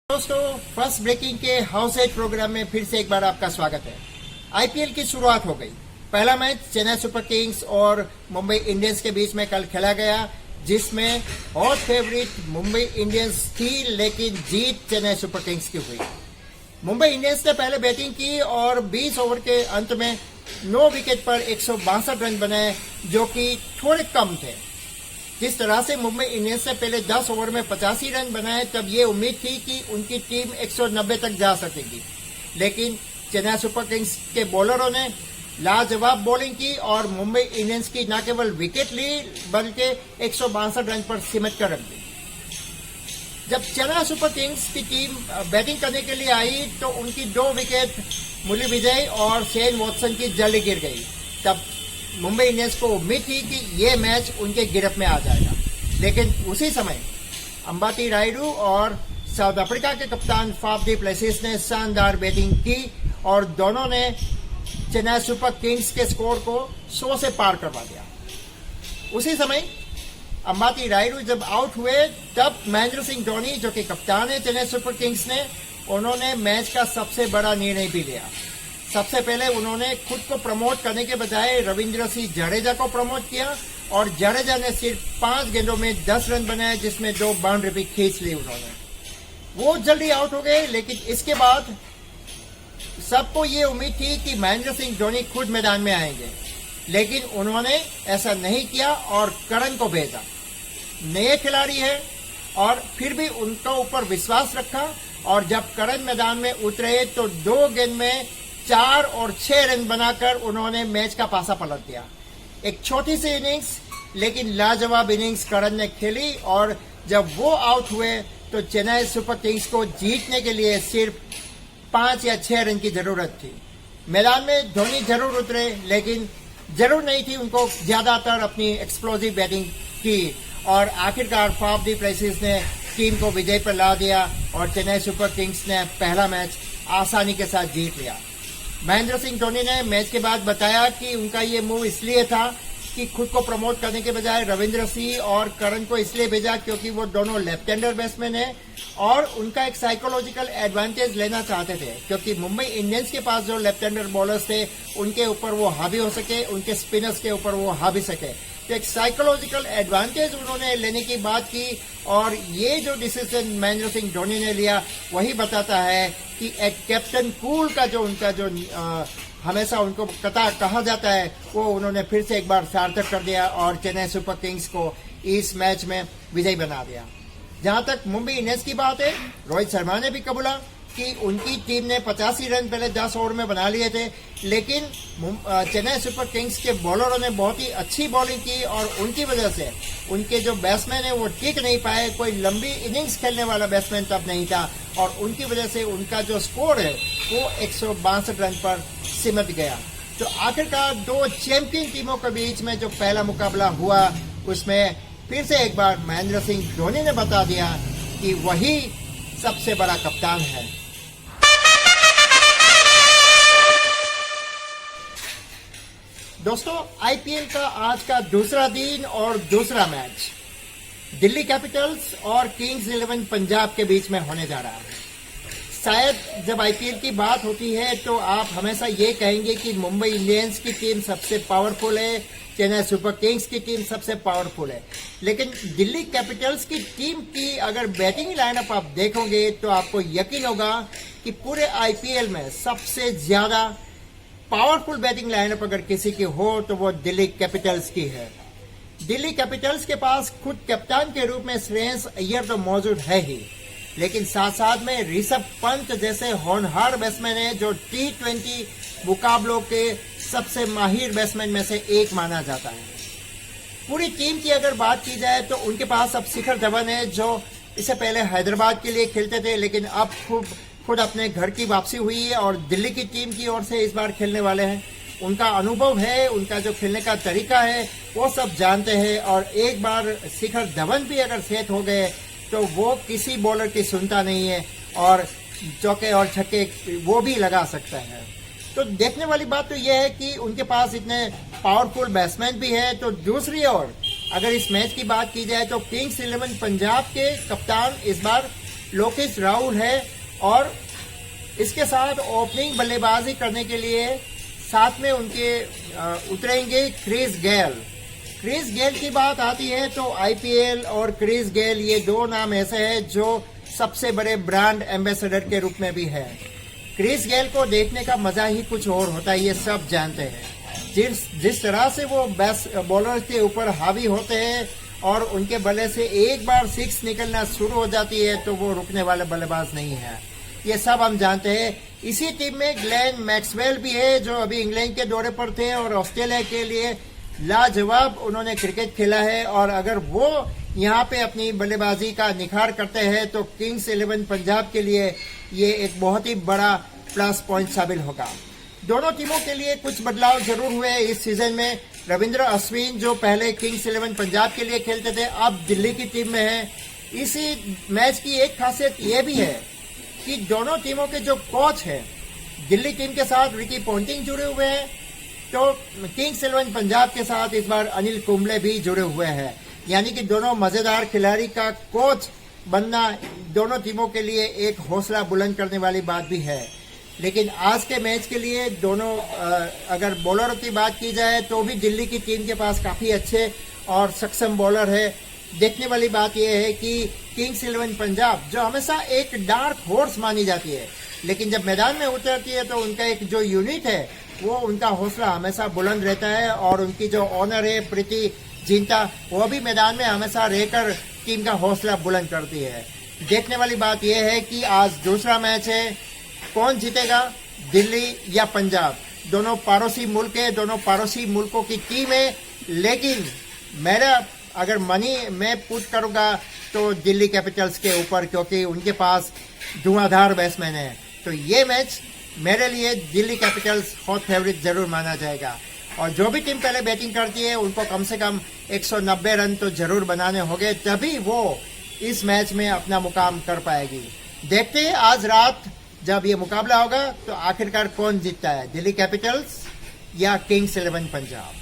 दोस्तों, first breaking के house at programme में फिर से एक बार आपका स्वागत है। आईपीएल की शुरुआत हो गई। पहला मैच चेन्नई सुपर किंग्स और मुंबई इंडियंस के बीच में कल खेला गया, जिसमें हॉट फेवरेट मुंबई इंडियंस थी, लेकिन जीत चेन्नई सुपर किंग्स की हुई। मुंबई इंडियंस ने पहले बैटिंग की और 20 ओवर के अंत में 9 विकेट पर 162 रन बनाए, जो कि थोड़े कम थे। जिस तरह से मुंबई इंडियंस ने पहले 10 ओवर में 85 रन बनाए, तब ये उम्मीद थी कि उनकी टीम 190 तक जा सकेगी, लेकिन चेन्नई सुपर किंग्स के बॉलरों ने लाजवाब बॉलिंग की और मुंबई इंडियंस की न केवल विकेट ली, बल्कि 162 रन पर सिमट कर रख दी। जब चेन्नई सुपर किंग्स की टीम बैटिंग करने के लिए आई, तो उनकी 2 विकेट मुरली विजय और शेन वॉटसन की जल्दी गिर गई। तब मुंबई इंडियंस को उम्मीद थी कि ये मैच उनके गिरफ्त में आ जाएगा, लेकिन उसी समय अंबाती रायडू और साउथ अफ्रीका के कप्तान फाफ डी प्लेसिस ने शानदार बैटिंग की और दोनों ने चेन्नई सुपर किंग्स के स्कोर को 100 से पार करवा दिया। उसी समय अंबाती रायडू जब आउट हुए, तब महेंद्र सिंह धोनी, जो कि कप्तान है चेन्नई सुपर किंग्स ने, उन्होंने मैच का सबसे बड़ा निर्णय भी लिया। सबसे पहले उन्होंने खुद को प्रमोट करने के बजाय रविंद्र सिंह जडेजा को प्रमोट किया और जडेजा ने सिर्फ 5 गेंदों में 10 रन बनाए, जिसमें 2 बाउंड्री भी खींच ली उन्होंने। वो जल्दी आउट हो गए, लेकिन इसके बाद सबको ये उम्मीद थी कि महेंद्र सिंह धोनी खुद मैदान में आएंगे, लेकिन उन्होंने ऐसा नहीं किया और करण को भेजा। नए खिलाड़ी है और फिर भी उनका ऊपर विश्वास रखा, और जब करण मैदान में उतरे तो 2 गेंद में 4 और 6 रन बनाकर उन्होंने मैच का पासा पलट दिया। एक छोटी सी इनिंग्स, लेकिन लाजवाब इनिंग्स करण ने खेली, और जब वो आउट हुए तो चेन्नई सुपर किंग्स को जीतने के लिए सिर्फ 5 या 6 रन की जरूरत थी। मैदान में धोनी जरूर उतरे, लेकिन जरूर नहीं थी उनको ज्यादातर अपनी एक्सप्लोजिव बैटिंग की, और आखिरकार फाफ डी प्लेसिस ने टीम को विजय पर ला दिया और चेन्नई सुपर किंग्स ने पहला मैच आसानी के साथ जीत लिया। महेंद्र सिंह धोनी ने मैच के बाद बताया कि उनका ये मूव इसलिए था कि खुद को प्रमोट करने के बजाय रविंद्र सिंह और करण को इसलिए भेजा क्योंकि वो दोनों लेफ्ट हैंडर बैट्समैन हैं, और उनका एक साइकोलॉजिकल एडवांटेज लेना चाहते थे, क्योंकि मुंबई इंडियंस के पास जो लेफ्ट हैंडर बॉलर्स थे, उनके ऊपर वो हावी हो सके, उनके स्पिनर्स के ऊपर वो हावी सके। तो एक साइकोलॉजिकल एडवांटेज उन्होंने लेने की बात की, और ये जो डिसीजन महेंद्र सिंह धोनी ने लिया, वही बताता है कि एक कैप्टन कूल का जो उनका जो हमेशा उनको कहा जाता है, वो उन्होंने फिर से एक बार सार्थक कर दिया और चेन्नई सुपर किंग्स को इस मैच में विजयी बना दिया। जहां तक मुंबई इंडियंस की बात है, रोहित शर्मा ने भी कबूला कि उनकी टीम ने 85 रन पहले 10 ओवर में बना लिए थे, लेकिन चेन्नई सुपर किंग्स के बॉलरों ने बहुत ही अच्छी बॉलिंग की, और उनकी वजह से उनके जो बैट्समैन है वो टिक नहीं पाए। कोई लंबी इनिंग्स खेलने वाला बैट्समैन तब नहीं था, और उनकी वजह से उनका जो स्कोर है वो 162 रन पर सिमट गया। तो आखिरकार 2 चैंपियन टीमों के बीच में जो पहला मुकाबला हुआ, उसमें फिर से एक बार महेंद्र सिंह धोनी ने बता दिया कि वही सबसे बड़ा कप्तान है। दोस्तों, आईपीएल का आज का दूसरा दिन और दूसरा मैच दिल्ली कैपिटल्स और किंग्स 11 पंजाब के बीच में होने जा रहा है। शायद जब आईपीएल की बात होती है तो आप हमेशा ये कहेंगे कि मुंबई इंडियंस की टीम सबसे पावरफुल है, चेन्नई सुपर किंग्स की टीम सबसे पावरफुल है, लेकिन दिल्ली कैपिटल्स की टीम की अगर बैटिंग लाइनअप आप देखोगे तो आपको यकीन होगा कि पूरे आईपीएल में सबसे ज्यादा पावरफुल बैटिंग लाइनअप अगर किसी की हो तो वो दिल्ली कैपिटल्स की है। दिल्ली कैपिटल्स के पास खुद कप्तान के रूप में श्रेयस अय्यर तो मौजूद है ही, लेकिन साथ साथ में ऋषभ पंत जैसे होनहार बैट्समैन है, जो T20 मुकाबलों के सबसे माहिर बैट्समैन में से एक माना जाता है। पूरी टीम की अगर बात की जाए तो उनके पास अब शिखर धवन है, जो इससे पहले हैदराबाद के लिए खेलते थे, लेकिन अब खुद अपने घर की वापसी हुई है और दिल्ली की टीम की ओर से इस बार खेलने वाले हैं। उनका अनुभव है, उनका जो खेलने का तरीका है वो सब जानते हैं, और एक बार शिखर धवन भी अगर सेट हो गए तो वो किसी बॉलर की सुनता नहीं है, और चौके और छक्के वो भी लगा सकता है। तो देखने वाली बात तो यह है कि उनके पास इतने पावरफुल बैट्समैन भी है। तो दूसरी ओर अगर इस मैच की बात की जाए तो किंग्स 11 पंजाब के कप्तान इस बार लोकेश राहुल है और इसके साथ ओपनिंग बल्लेबाजी करने के लिए साथ में उनके उतरेंगे क्रिस गेल। क्रिस गेल की बात आती है तो आईपीएल और क्रिस गेल ये दो नाम ऐसे हैं जो सबसे बड़े ब्रांड एम्बेसडर के रूप में भी है। क्रिस गेल को देखने का मजा ही कुछ और होता है, ये सब जानते हैं। जिस तरह से वो बेस्ट बॉलर के ऊपर हावी होते हैं और उनके बल्ले से एक बार सिक्स निकलना शुरू हो जाती है तो वो रुकने वाले बल्लेबाज नहीं है, ये सब हम जानते हैं। इसी टीम में ग्लेन मैक्सवेल भी है जो अभी इंग्लैंड के दौरे पर थे और ऑस्ट्रेलिया के लिए लाजवाब उन्होंने क्रिकेट खेला है और अगर वो यहाँ पे अपनी बल्लेबाजी का निखार करते हैं तो किंग्स 11 पंजाब के लिए ये एक बहुत ही बड़ा प्लस पॉइंट साबित होगा। दोनों टीमों के लिए कुछ बदलाव जरूर हुए इस सीजन में। रविंद्र अश्विन जो पहले किंग्स 11 पंजाब के लिए खेलते थे अब दिल्ली की टीम में है। इसी मैच की एक खासियत ये भी है कि दोनों टीमों के जो कोच हैं, दिल्ली टीम के साथ रिकी पोंटिंग जुड़े हुए हैं तो किंग्स 11 पंजाब के साथ इस बार अनिल कुंबले भी जुड़े हुए हैं, यानी कि दोनों मजेदार खिलाड़ी का कोच बनना दोनों टीमों के लिए एक हौसला बुलंद करने वाली बात भी है। लेकिन आज के मैच के लिए दोनों अगर बॉलरों की बात की जाए तो भी दिल्ली की टीम के पास काफी अच्छे और सक्षम बॉलर है। देखने वाली बात यह है कि किंग्स 11 पंजाब जो हमेशा एक डार्क हॉर्स मानी जाती है, लेकिन जब मैदान में उतरती है तो उनका एक जो यूनिट है वो उनका हौसला हमेशा बुलंद रहता है और उनकी जो ऑनर है प्रीति जिंटा वो भी मैदान में हमेशा रहकर टीम का हौसला बुलंद करती है। देखने वाली बात यह है कि आज दूसरा मैच है, कौन जीतेगा, दिल्ली या पंजाब। दोनों पड़ोसी मुल्क है, दोनों पड़ोसी मुल्कों की टीम है, लेकिन मेरा अगर मनी मैं पुट करूंगा तो दिल्ली कैपिटल्स के ऊपर, क्योंकि उनके पास धुआंधार बैट्समैन है। तो ये मैच मेरे लिए दिल्ली कैपिटल्स हॉट फेवरेट जरूर माना जाएगा और जो भी टीम पहले बैटिंग करती है उनको कम से कम 190 रन तो जरूर बनाने होंगे, तभी वो इस मैच में अपना मुकाम कर पाएगी। देखते हैं आज रात जब ये मुकाबला होगा तो आखिरकार कौन जीतता है, दिल्ली कैपिटल्स या किंग्स 11 पंजाब।